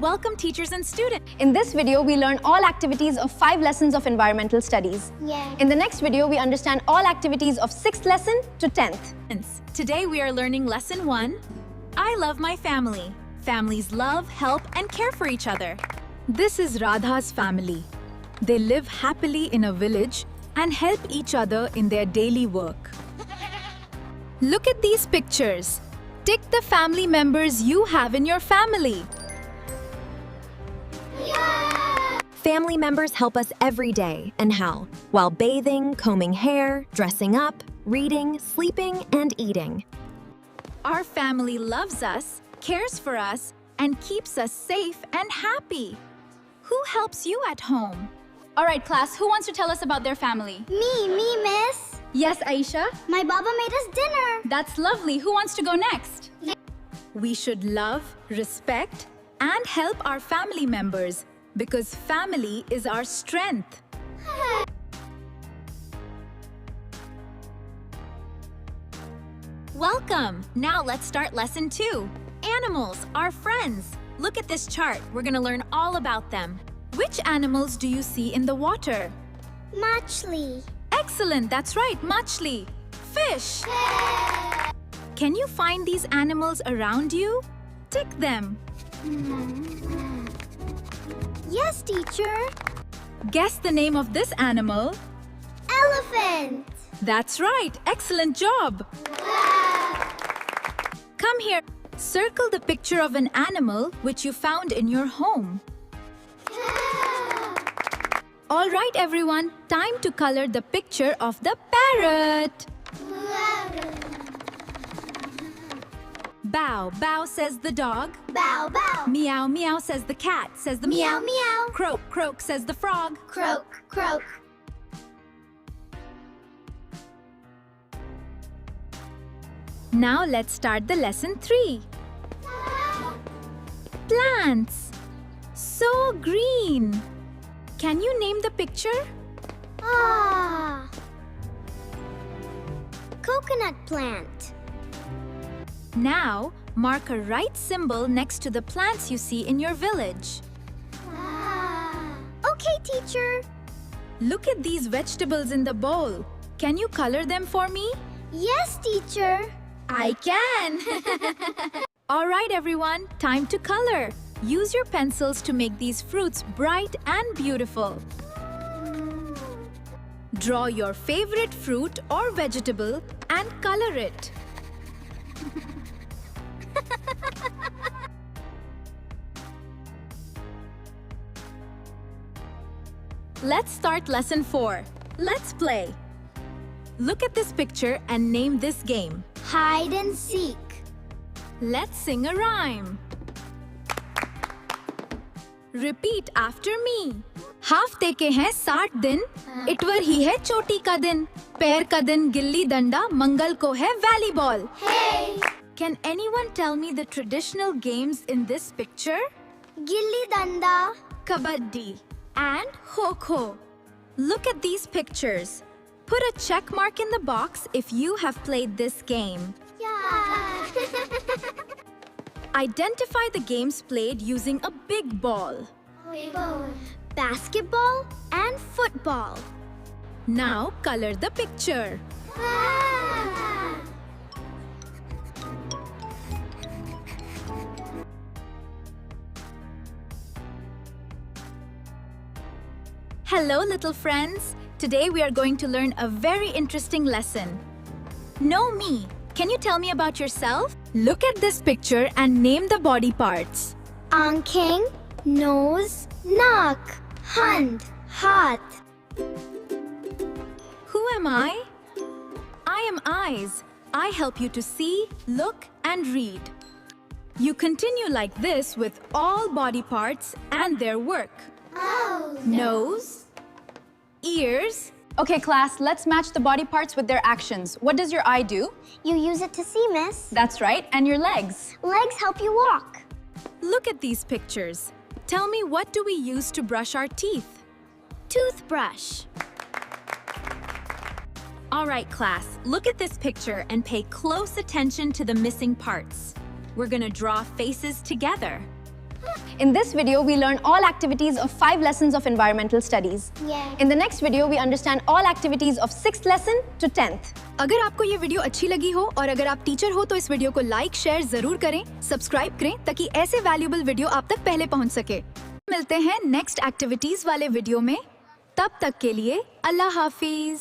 Welcome teachers and students. In this video, we learn all activities of 5 lessons of environmental studies. Yay. In the next video, we understand all activities of 6th lesson to 10th. Today we are learning lesson 1. I love my family. Families love, help, and care for each other. This is Radha's family. They live happily in a village and help each other in their daily work. Look at these pictures. Tick the family members you have in your family. Family members help us every day, and how? While bathing, combing hair, dressing up, reading, sleeping, and eating. Our family loves us, cares for us, and keeps us safe and happy. Who helps you at home? All right, class, who wants to tell us about their family? Me, miss. Yes, Aisha? My baba made us dinner. That's lovely. Who wants to go next? We should love, respect, and help our family members because family is our strength. Welcome! Now let's start lesson 2. Animals, our friends. Look at this chart. We're going to learn all about them. Which animals do you see in the water? Machli. Excellent, that's right, machli. Fish. Can you find these animals around you? Tick them. Yes, teacher. Guess the name of this animal. Elephant. That's right, excellent job. Come here. Circle the picture of an animal which you found in your home. All right, everyone, time to color the picture of the parrot. Bow, bow, says the dog. Bow, bow. Meow, meow, says the cat, says the Meow, meow. Croak, croak, says the frog. Croak, croak. Now let's start the lesson 3. Plants. So green. Can you name the picture? Ah. Coconut plant. Now, mark a right symbol next to the plants you see in your village. Okay, teacher. Look at these vegetables in the bowl. Can you color them for me? Yes, teacher. I can! All right, everyone, time to color. Use your pencils to make these fruits bright and beautiful. Draw your favorite fruit or vegetable and color it. Let's start lesson 4. Let's play. Look at this picture and name this game. Hide and seek. Let's sing a rhyme. Repeat after me. हफ्ते के हैं 60 दिन, इटवर ही है चोटी का दिन, पैर का दिन गिल्ली डंडा, मंगल को है volleyball. Hey. Can anyone tell me the traditional games in this picture? Gilli danda. Kabaddi and kho-kho. Look at these pictures. Put a check mark in the box if you have played this game. Yeah. Identify the games played using a big ball. Basketball and football. Now color the picture. Hello, little friends. Today we are going to learn a very interesting lesson. Know me. Can you tell me about yourself? Look at this picture and name the body parts. Ankheng, nose, naak, hand, hat. Who am I? I am eyes. I help you to see, look, and read. You continue like this with all body parts and their work. Oh. Nose, ears. Okay, class, let's match the body parts with their actions. What does your eye do? You use it to see, miss. That's right, and your legs. Legs help you walk. Look at these pictures. Tell me, what do we use to brush our teeth? Toothbrush. All right, class, look at this picture and pay close attention to the missing parts. We're gonna draw faces together. In this video, we learn all activities of 5 lessons of environmental studies. Yeah. In the next video, we understand all activities of 6th lesson to 10th. अगर आपको ये video अच्छी लगी हो और अगर आप teacher हो तो इस वीडियो को लाइक शेयर जरूर करें, सब्सक्राइब करें ताकि ऐसे वैल्यूएबल वीडियो आप तक पहले पहुंच सके। मिलते हैं नेक्स्ट एक्टिविटीज वाले वीडियो में, तब तक के लिए अल्लाह हाफिज।